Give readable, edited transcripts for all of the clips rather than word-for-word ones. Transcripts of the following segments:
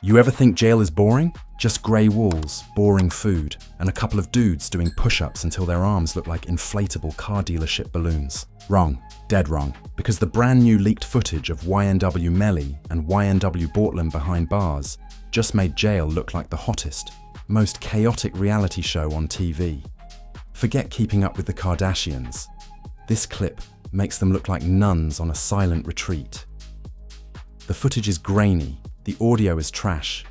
You ever think jail is boring? Just grey walls, boring food, and a couple of dudes doing push-ups until their arms look like inflatable car dealership balloons. Wrong. Dead wrong. Because the brand new leaked footage of YNW Melly and YNW Bortlen behind bars just made jail look like the hottest, most chaotic reality show on TV. Forget keeping up with the Kardashians. This clip makes them look like nuns on a silent retreat. The footage is grainy, the audio is trash,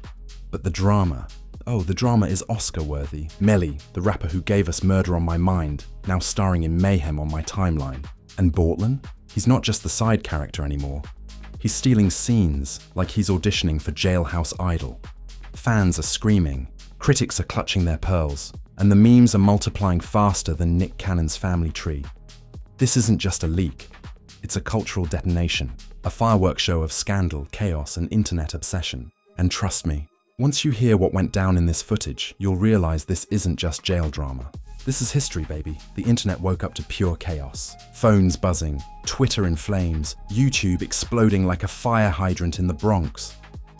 but the drama is Oscar-worthy. Melly, the rapper who gave us Murder on My Mind, now starring in Mayhem on my timeline. And Bortlen? He's not just the side character anymore. He's stealing scenes like he's auditioning for Jailhouse Idol. Fans are screaming, critics are clutching their pearls, and the memes are multiplying faster than Nick Cannon's family tree. This isn't just a leak, it's a cultural detonation, a fireworks show of scandal, chaos, and internet obsession. And trust me, once you hear what went down in this footage, you'll realize this isn't just jail drama. This is history, baby. The internet woke up to pure chaos. Phones buzzing, Twitter in flames, YouTube exploding like a fire hydrant in the Bronx.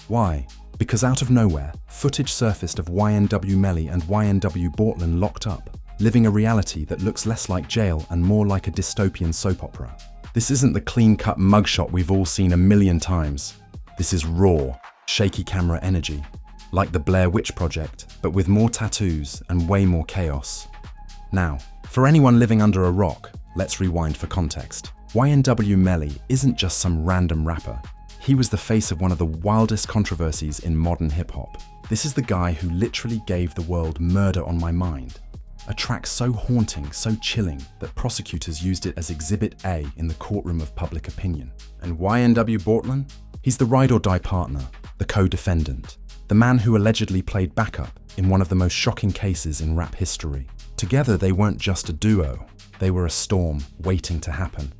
Why? Because out of nowhere, footage surfaced of YNW Melly and YNW Bortlen locked up, living a reality that looks less like jail and more like a dystopian soap opera. This isn't the clean-cut mugshot we've all seen a million times. This is raw, shaky camera energy, like the Blair Witch Project, but with more tattoos and way more chaos. Now, for anyone living under a rock, let's rewind for context. YNW Melly isn't just some random rapper. He was the face of one of the wildest controversies in modern hip-hop. This is the guy who literally gave the world Murder on My Mind, a track so haunting, so chilling, that prosecutors used it as Exhibit A in the courtroom of public opinion. And YNW Bortlen? He's the ride-or-die partner, the co-defendant, the man who allegedly played backup in one of the most shocking cases in rap history. Together, they weren't just a duo, they were a storm waiting to happen.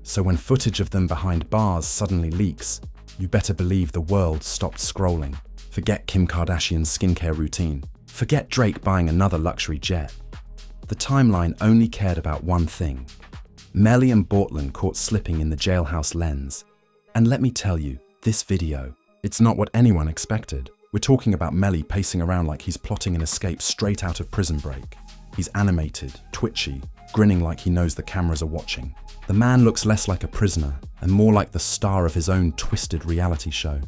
So when footage of them behind bars suddenly leaks, you better believe the world stopped scrolling. Forget Kim Kardashian's skincare routine. Forget Drake buying another luxury jet. The timeline only cared about one thing. Melly and Bortlen caught slipping in the jailhouse lens. And let me tell you, this video, it's not what anyone expected. We're talking about Melly pacing around like he's plotting an escape straight out of Prison Break. He's animated, twitchy, grinning like he knows the cameras are watching. The man looks less like a prisoner and more like the star of his own twisted reality show.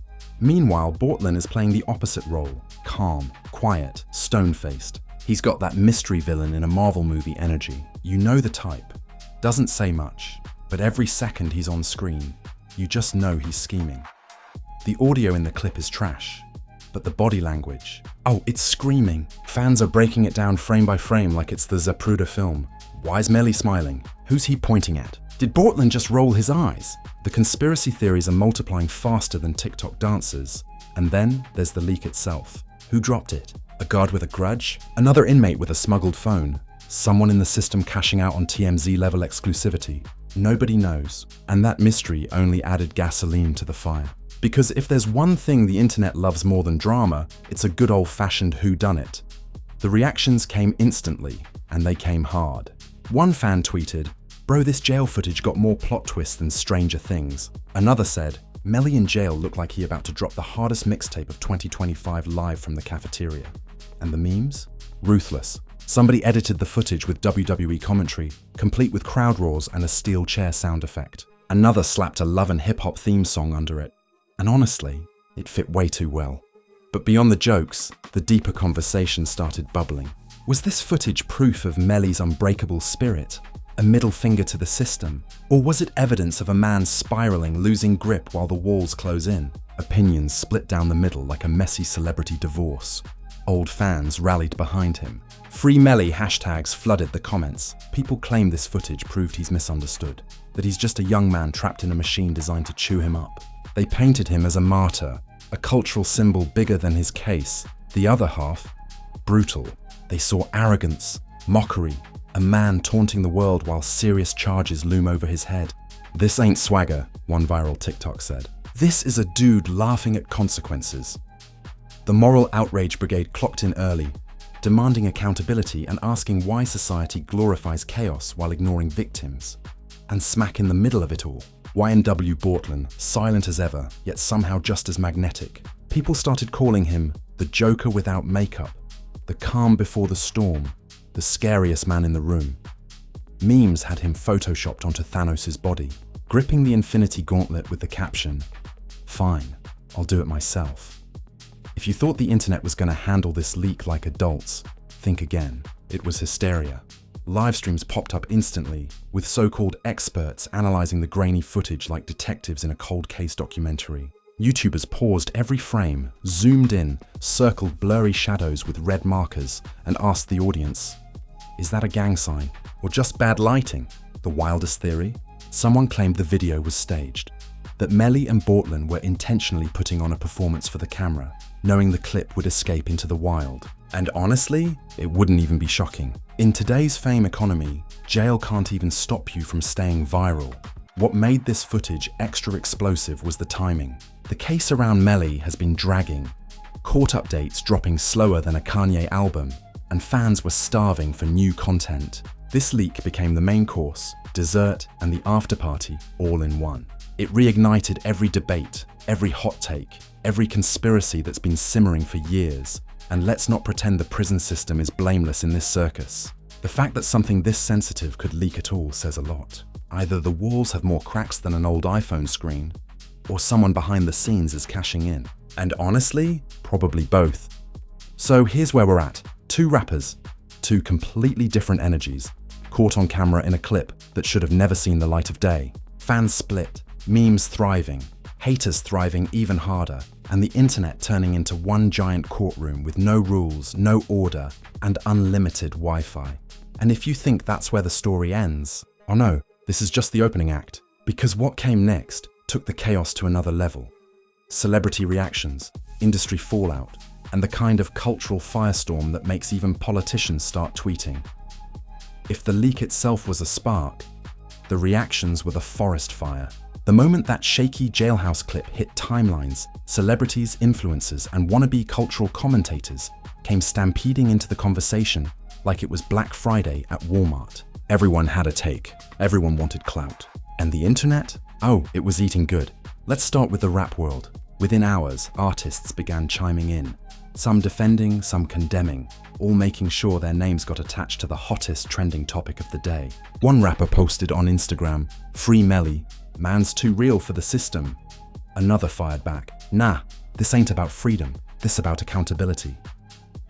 Meanwhile, Bortlen is playing the opposite role, calm, quiet, stone-faced. He's got that mystery villain in a Marvel movie energy. You know the type. Doesn't say much, but every second he's on screen, you just know he's scheming. The audio in the clip is trash, but the body language, oh, it's screaming. Fans are breaking it down frame by frame like it's the Zapruder film. Why's Melly smiling? Who's he pointing at? Did Bortlen just roll his eyes? The conspiracy theories are multiplying faster than TikTok dancers. And then there's the leak itself. Who dropped it? A guard with a grudge? Another inmate with a smuggled phone? Someone in the system cashing out on TMZ-level exclusivity? Nobody knows. And that mystery only added gasoline to the fire. Because if there's one thing the internet loves more than drama, it's a good old-fashioned whodunit. The reactions came instantly, and they came hard. One fan tweeted, "Bro, this jail footage got more plot twists than Stranger Things." Another said, "Melly in jail looked like he about to drop the hardest mixtape of 2025 live from the cafeteria." And the memes? Ruthless. Somebody edited the footage with WWE commentary, complete with crowd roars and a steel chair sound effect. Another slapped a Love and Hip Hop theme song under it. And honestly, it fit way too well. But beyond the jokes, the deeper conversation started bubbling. Was this footage proof of Melly's unbreakable spirit? A middle finger to the system? Or was it evidence of a man spiraling, losing grip while the walls close in? Opinions split down the middle like a messy celebrity divorce. Old fans rallied behind him. Free Melly hashtags flooded the comments. People claim this footage proved he's misunderstood, that he's just a young man trapped in a machine designed to chew him up. They painted him as a martyr, a cultural symbol bigger than his case. The other half, brutal. They saw arrogance, mockery, a man taunting the world while serious charges loom over his head. "This ain't swagger," one viral TikTok said. "This is a dude laughing at consequences." The moral outrage brigade clocked in early, demanding accountability and asking why society glorifies chaos while ignoring victims. And smack in the middle of it all, YNW Bortlen, silent as ever, yet somehow just as magnetic. People started calling him the Joker without makeup, the calm before the storm, the scariest man in the room. Memes had him photoshopped onto Thanos' body, gripping the Infinity Gauntlet with the caption, "Fine, I'll do it myself." If you thought the internet was going to handle this leak like adults, think again. It was hysteria. Live streams popped up instantly, with so-called experts analyzing the grainy footage like detectives in a cold case documentary. YouTubers paused every frame, zoomed in, circled blurry shadows with red markers, and asked the audience, "Is that a gang sign? Or just bad lighting?" The wildest theory? Someone claimed the video was staged, that Melly and Bortlen were intentionally putting on a performance for the camera, knowing the clip would escape into the wild. And honestly, it wouldn't even be shocking. In today's fame economy, jail can't even stop you from staying viral. What made this footage extra explosive was the timing. The case around Melly has been dragging, court updates dropping slower than a Kanye album, and fans were starving for new content. This leak became the main course, dessert, and the after party all in one. It reignited every debate, every hot take, every conspiracy that's been simmering for years. And let's not pretend the prison system is blameless in this circus. The fact that something this sensitive could leak at all says a lot. Either the walls have more cracks than an old iPhone screen, or someone behind the scenes is cashing in. And honestly, probably both. So here's where we're at. Two rappers, two completely different energies, caught on camera in a clip that should have never seen the light of day. Fans split, memes thriving, haters thriving even harder, and the internet turning into one giant courtroom with no rules, no order, and unlimited Wi-Fi. And if you think that's where the story ends, oh no, this is just the opening act. Because what came next took the chaos to another level. Celebrity reactions, industry fallout, and the kind of cultural firestorm that makes even politicians start tweeting. If the leak itself was a spark, the reactions were the forest fire. The moment that shaky jailhouse clip hit timelines, celebrities, influencers, and wannabe cultural commentators came stampeding into the conversation like it was Black Friday at Walmart. Everyone had a take. Everyone wanted clout. And the internet? Oh, it was eating good. Let's start with the rap world. Within hours, artists began chiming in. Some defending, some condemning, all making sure their names got attached to the hottest trending topic of the day. One rapper posted on Instagram, "Free Melly, man's too real for the system." Another fired back, "Nah, this ain't about freedom, this about accountability."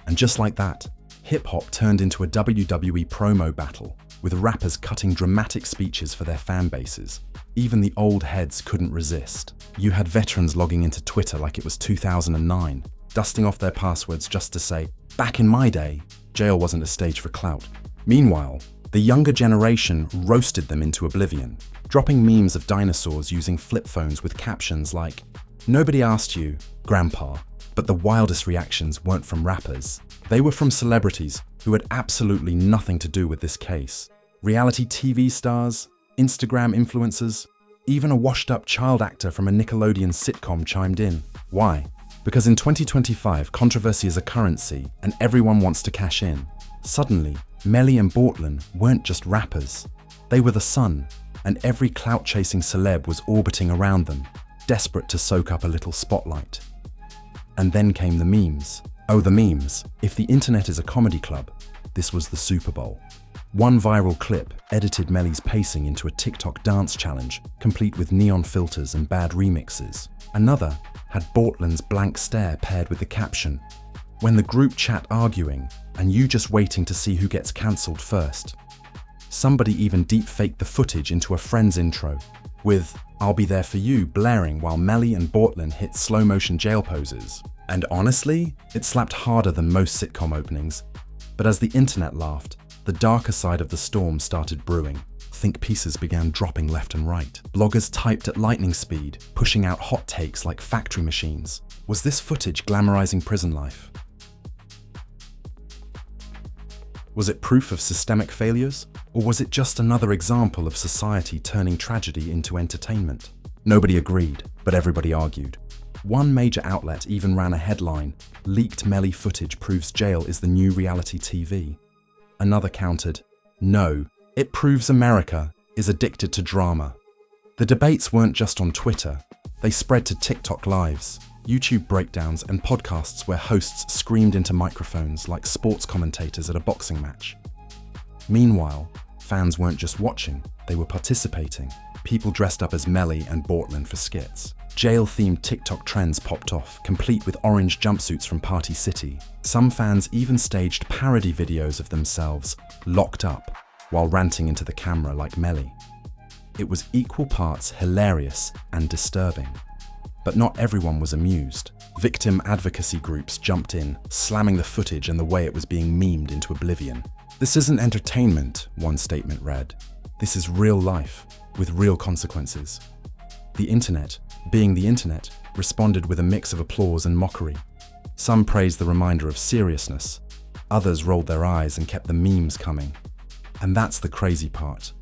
And just like that, hip-hop turned into a WWE promo battle, with rappers cutting dramatic speeches for their fan bases. Even the old heads couldn't resist. You had veterans logging into Twitter like it was 2009, dusting off their passwords just to say, "Back in my day, jail wasn't a stage for clout." Meanwhile, the younger generation roasted them into oblivion, dropping memes of dinosaurs using flip phones with captions like, "Nobody asked you, Grandpa." But the wildest reactions weren't from rappers. They were from celebrities who had absolutely nothing to do with this case. Reality TV stars, Instagram influencers, even a washed-up child actor from a Nickelodeon sitcom chimed in. Why? Because in 2025, controversy is a currency and everyone wants to cash in. Suddenly, Melly and Bortlen weren't just rappers. They were the sun, and every clout-chasing celeb was orbiting around them, desperate to soak up a little spotlight. And then came the memes. Oh, the memes. If the internet is a comedy club, this was the Super Bowl. One viral clip edited Melly's pacing into a TikTok dance challenge, complete with neon filters and bad remixes. Another had Bortlen's blank stare paired with the caption, "When the group chat arguing, and you just waiting to see who gets cancelled first." Somebody even deep-faked the footage into a Friends intro, with "I'll be there for you" blaring while Melly and Bortlen hit slow-motion jail poses. And honestly, it slapped harder than most sitcom openings. But as the internet laughed, the darker side of the storm started brewing. Think pieces began dropping left and right. Bloggers typed at lightning speed, pushing out hot takes like factory machines. Was this footage glamorizing prison life? Was it proof of systemic failures? Or was it just another example of society turning tragedy into entertainment? Nobody agreed, but everybody argued. One major outlet even ran a headline, "Leaked Melly footage proves jail is the new reality TV." Another countered, "No, it proves America is addicted to drama." The debates weren't just on Twitter, they spread to TikTok lives. YouTube breakdowns, and podcasts where hosts screamed into microphones like sports commentators at a boxing match. Meanwhile, fans weren't just watching, they were participating. People dressed up as Melly and Bortlen for skits. Jail-themed TikTok trends popped off, complete with orange jumpsuits from Party City. Some fans even staged parody videos of themselves locked up while ranting into the camera like Melly. It was equal parts hilarious and disturbing. But not everyone was amused. Victim advocacy groups jumped in, slamming the footage and the way it was being memed into oblivion. "This isn't entertainment," one statement read. "This is real life, with real consequences." The internet, being the internet, responded with a mix of applause and mockery. Some praised the reminder of seriousness. Others rolled their eyes and kept the memes coming. And that's the crazy part.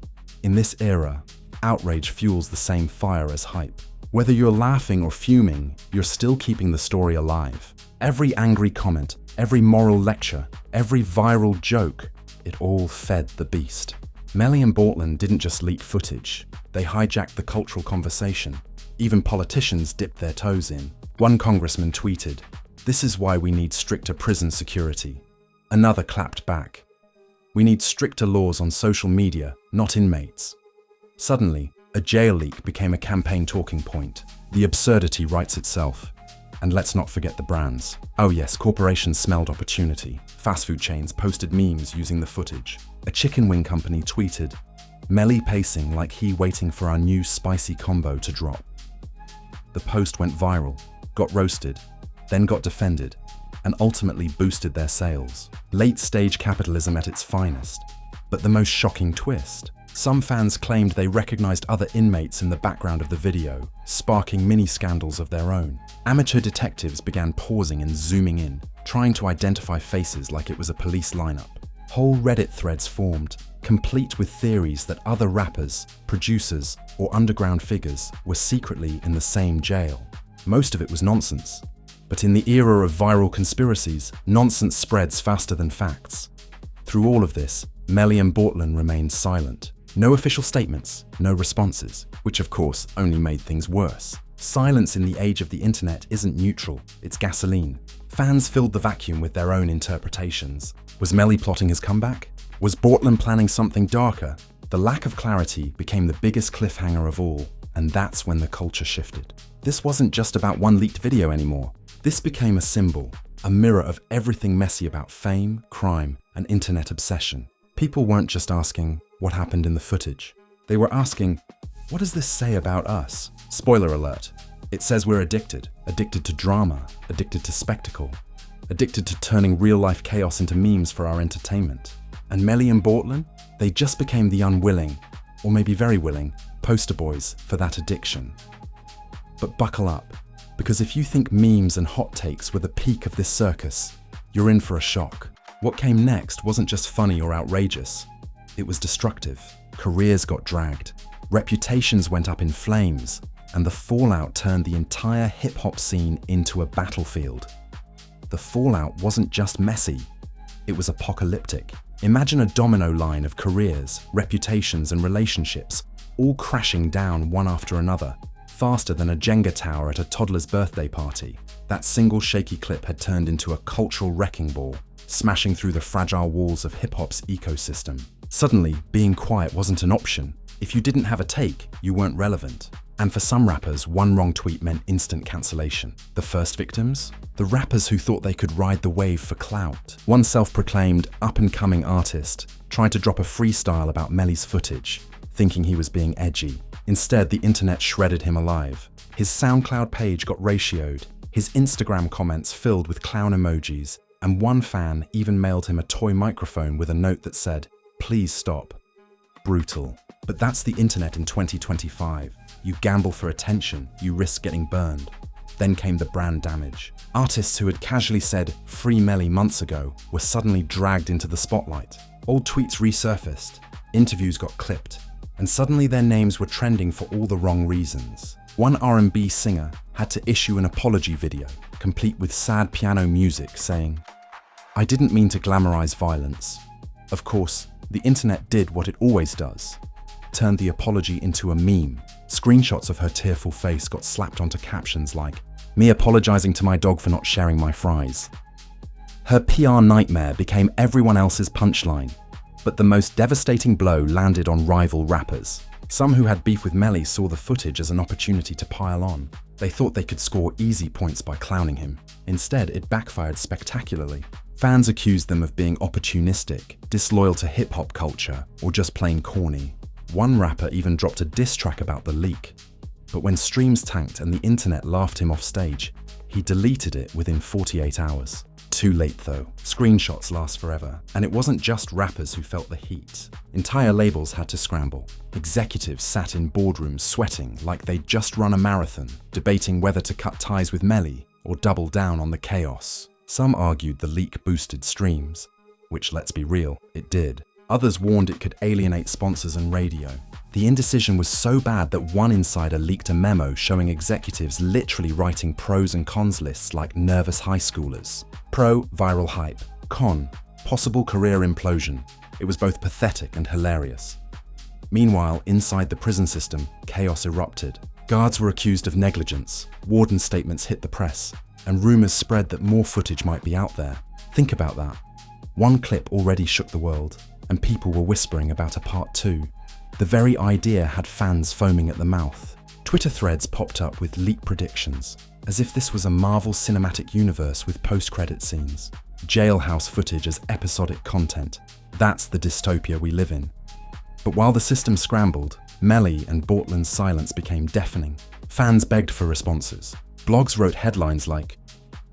In this era, outrage fuels the same fire as hype. Whether you're laughing or fuming, you're still keeping the story alive. Every angry comment, every moral lecture, every viral joke, it all fed the beast. Melly and Bortlen didn't just leak footage, they hijacked the cultural conversation. Even politicians dipped their toes in. One congressman tweeted, "This is why we need stricter prison security." Another clapped back, "We need stricter laws on social media, not inmates." Suddenly, a jail leak became a campaign talking point. The absurdity writes itself. And let's not forget the brands. Oh yes, corporations smelled opportunity. Fast food chains posted memes using the footage. A chicken wing company tweeted, "Melly pacing like he waiting for our new spicy combo to drop." The post went viral, got roasted, then got defended, and ultimately boosted their sales. Late-stage capitalism at its finest. But the most shocking twist, some fans claimed they recognized other inmates in the background of the video, sparking mini-scandals of their own. Amateur detectives began pausing and zooming in, trying to identify faces like it was a police lineup. Whole Reddit threads formed, complete with theories that other rappers, producers, or underground figures were secretly in the same jail. Most of it was nonsense. But in the era of viral conspiracies, nonsense spreads faster than facts. Through all of this, Melly and Bortlen remained silent. No official statements, no responses, which of course only made things worse. Silence in the age of the internet isn't neutral, it's gasoline. Fans filled the vacuum with their own interpretations. Was Melly plotting his comeback? Was Bortlen planning something darker? The lack of clarity became the biggest cliffhanger of all, and that's when the culture shifted. This wasn't just about one leaked video anymore. This became a symbol, a mirror of everything messy about fame, crime, and internet obsession. People weren't just asking, what happened in the footage? They were asking, what does this say about us? Spoiler alert, it says we're addicted. Addicted to drama, addicted to spectacle, addicted to turning real-life chaos into memes for our entertainment. And Melly and Bortlen, they just became the unwilling, or maybe very willing, poster boys for that addiction. But buckle up, because if you think memes and hot takes were the peak of this circus, you're in for a shock. What came next wasn't just funny or outrageous. It was destructive. Careers got dragged, reputations went up in flames, and the fallout turned the entire hip-hop scene into a battlefield. The fallout wasn't just messy, it was apocalyptic. Imagine a domino line of careers, reputations, and relationships, all crashing down one after another, faster than a Jenga tower at a toddler's birthday party. That single shaky clip had turned into a cultural wrecking ball, smashing through the fragile walls of hip-hop's ecosystem. Suddenly, being quiet wasn't an option. If you didn't have a take, you weren't relevant. And for some rappers, one wrong tweet meant instant cancellation. The first victims? The rappers who thought they could ride the wave for clout. One self-proclaimed up-and-coming artist tried to drop a freestyle about Melly's footage, thinking he was being edgy. Instead, the internet shredded him alive. His SoundCloud page got ratioed, his Instagram comments filled with clown emojis, and one fan even mailed him a toy microphone with a note that said, "Please stop." Brutal. But that's the internet in 2025. You gamble for attention, you risk getting burned. Then came the brand damage. Artists who had casually said "Free Melly" months ago were suddenly dragged into the spotlight. Old tweets resurfaced, interviews got clipped, and suddenly their names were trending for all the wrong reasons. One R&B singer had to issue an apology video, complete with sad piano music saying, "I didn't mean to glamorize violence." Of course, the internet did what it always does, turned the apology into a meme. Screenshots of her tearful face got slapped onto captions like, Me apologizing to my dog for not sharing my fries. Her PR nightmare became everyone else's punchline. But the most devastating blow landed on rival rappers. Some who had beef with Melly saw the footage as an opportunity to pile on. They thought they could score easy points by clowning him. Instead, it backfired spectacularly. Fans accused them of being opportunistic, disloyal to hip-hop culture, or just plain corny. One rapper even dropped a diss track about the leak. But when streams tanked and the internet laughed him off stage, he deleted it within 48 hours. Too late though. Screenshots last forever. And it wasn't just rappers who felt the heat. Entire labels had to scramble. Executives sat in boardrooms sweating like they'd just run a marathon, debating whether to cut ties with Melly or double down on the chaos. Some argued the leak boosted streams, which, let's be real, it did. Others warned it could alienate sponsors and radio. The indecision was so bad that one insider leaked a memo showing executives literally writing pros and cons lists like nervous high schoolers. Pro, viral hype. Con, possible career implosion. It was both pathetic and hilarious. Meanwhile, inside the prison system, chaos erupted. Guards were accused of negligence, warden statements hit the press, and rumors spread that more footage might be out there. Think about that. One clip already shook the world, and people were whispering about a part 2. The very idea had fans foaming at the mouth. Twitter threads popped up with leak predictions, as if this was a Marvel Cinematic Universe with post-credit scenes. Jailhouse footage as episodic content. That's the dystopia we live in. But while the system scrambled, Melly and Bortlen's silence became deafening. Fans begged for responses. Blogs wrote headlines like,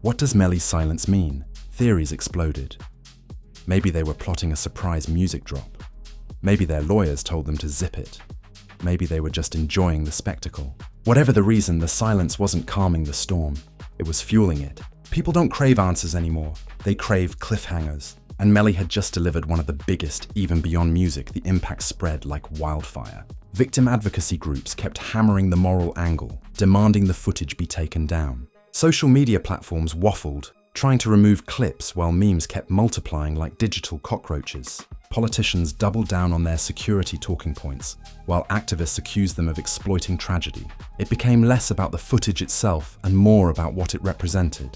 "What does Melly's silence mean?" Theories exploded. Maybe they were plotting a surprise music drop. Maybe their lawyers told them to zip it. Maybe they were just enjoying the spectacle. Whatever the reason, the silence wasn't calming the storm. It was fueling it. People don't crave answers anymore. They crave cliffhangers. And Melly had just delivered one of the biggest, even beyond music. The impact spread like wildfire. Victim advocacy groups kept hammering the moral angle, demanding the footage be taken down. Social media platforms waffled, trying to remove clips while memes kept multiplying like digital cockroaches. Politicians doubled down on their security talking points, while activists accused them of exploiting tragedy. It became less about the footage itself and more about what it represented.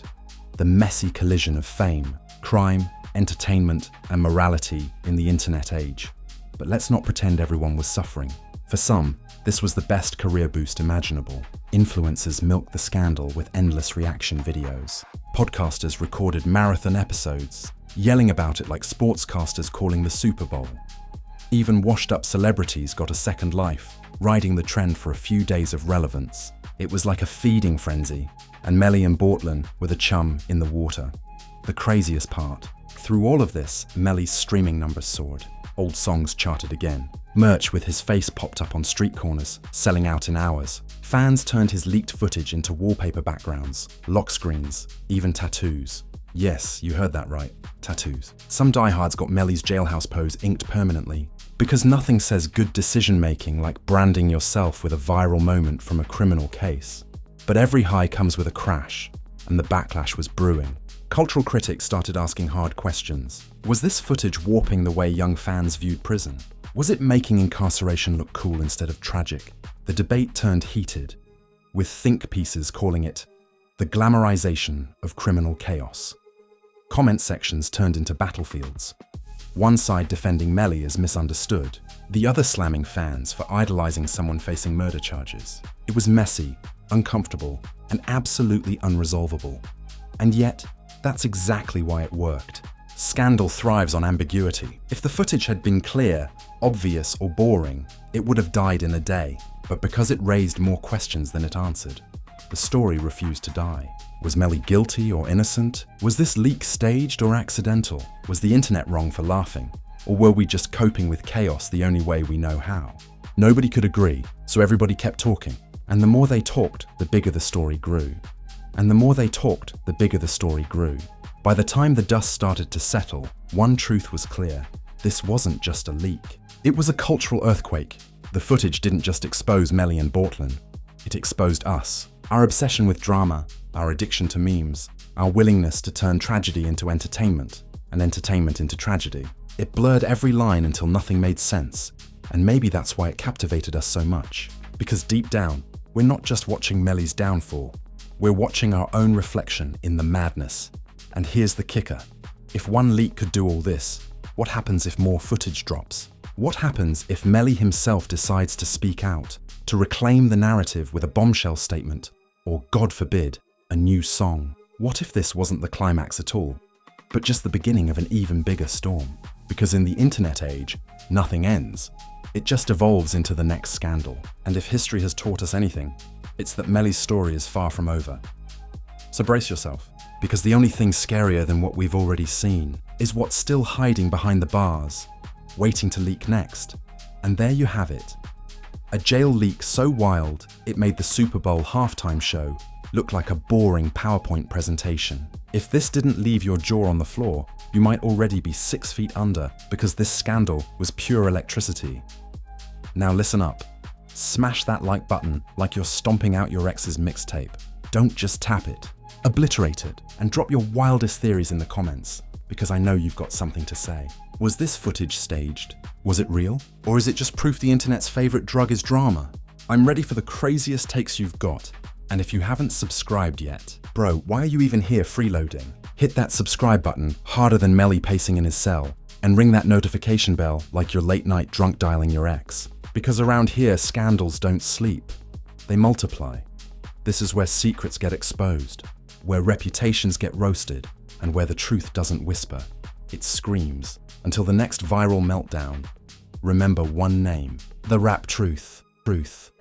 The messy collision of fame, crime, entertainment, and morality in the internet age. But let's not pretend everyone was suffering. For some, this was the best career boost imaginable. Influencers milked the scandal with endless reaction videos. Podcasters recorded marathon episodes, yelling about it like sportscasters calling the Super Bowl. Even washed-up celebrities got a second life, riding the trend for a few days of relevance. It was like a feeding frenzy, and Melly and Bortlen were the chum in the water. The craziest part, through all of this, Melly's streaming numbers soared. Old songs charted again. Merch with his face popped up on street corners, selling out in hours. Fans turned his leaked footage into wallpaper backgrounds, lock screens, even tattoos. Yes, you heard that right, tattoos. Some diehards got Melly's jailhouse pose inked permanently, because nothing says good decision-making like branding yourself with a viral moment from a criminal case. But every high comes with a crash, and the backlash was brewing. Cultural critics started asking hard questions. Was this footage warping the way young fans viewed prison? Was it making incarceration look cool instead of tragic? The debate turned heated, with think pieces calling it the glamorization of criminal chaos. Comment sections turned into battlefields. One side defending Melly as misunderstood, the other slamming fans for idolizing someone facing murder charges. It was messy, uncomfortable, and absolutely unresolvable. And yet, that's exactly why it worked. Scandal thrives on ambiguity. If the footage had been clear, obvious, or boring, it would have died in a day. But because it raised more questions than it answered, the story refused to die. Was Melly guilty or innocent? Was this leak staged or accidental? Was the internet wrong for laughing? Or were we just coping with chaos the only way we know how? Nobody could agree, so everybody kept talking. And the more they talked, the bigger the story grew. And the more they talked, the bigger the story grew. By the time the dust started to settle, one truth was clear. This wasn't just a leak. It was a cultural earthquake. The footage didn't just expose Melly and Bortlen. It exposed us. Our obsession with drama, our addiction to memes, our willingness to turn tragedy into entertainment, and entertainment into tragedy. It blurred every line until nothing made sense. And maybe that's why it captivated us so much. Because deep down, we're not just watching Melly's downfall. We're watching our own reflection in the madness. And here's the kicker. If one leak could do all this, what happens if more footage drops? What happens if Melly himself decides to speak out, to reclaim the narrative with a bombshell statement, or, God forbid, a new song? What if this wasn't the climax at all, but just the beginning of an even bigger storm? Because in the internet age, nothing ends. It just evolves into the next scandal. And if history has taught us anything, it's that Melly's story is far from over. So brace yourself, because the only thing scarier than what we've already seen is what's still hiding behind the bars, waiting to leak next. And there you have it. A jail leak so wild, it made the Super Bowl halftime show look like a boring PowerPoint presentation. If this didn't leave your jaw on the floor, you might already be 6 feet under, because this scandal was pure electricity. Now listen up. Smash that like button like you're stomping out your ex's mixtape. Don't just tap it. Obliterate it, and drop your wildest theories in the comments, because I know you've got something to say. Was this footage staged? Was it real? Or is it just proof the internet's favorite drug is drama? I'm ready for the craziest takes you've got. And if you haven't subscribed yet, bro, why are you even here freeloading? Hit that subscribe button harder than Melly pacing in his cell, and ring that notification bell like you're late night drunk dialing your ex. Because around here, scandals don't sleep. They multiply. This is where secrets get exposed, where reputations get roasted, and where the truth doesn't whisper. It screams. Until the next viral meltdown, remember one name: the rap truth. Truth.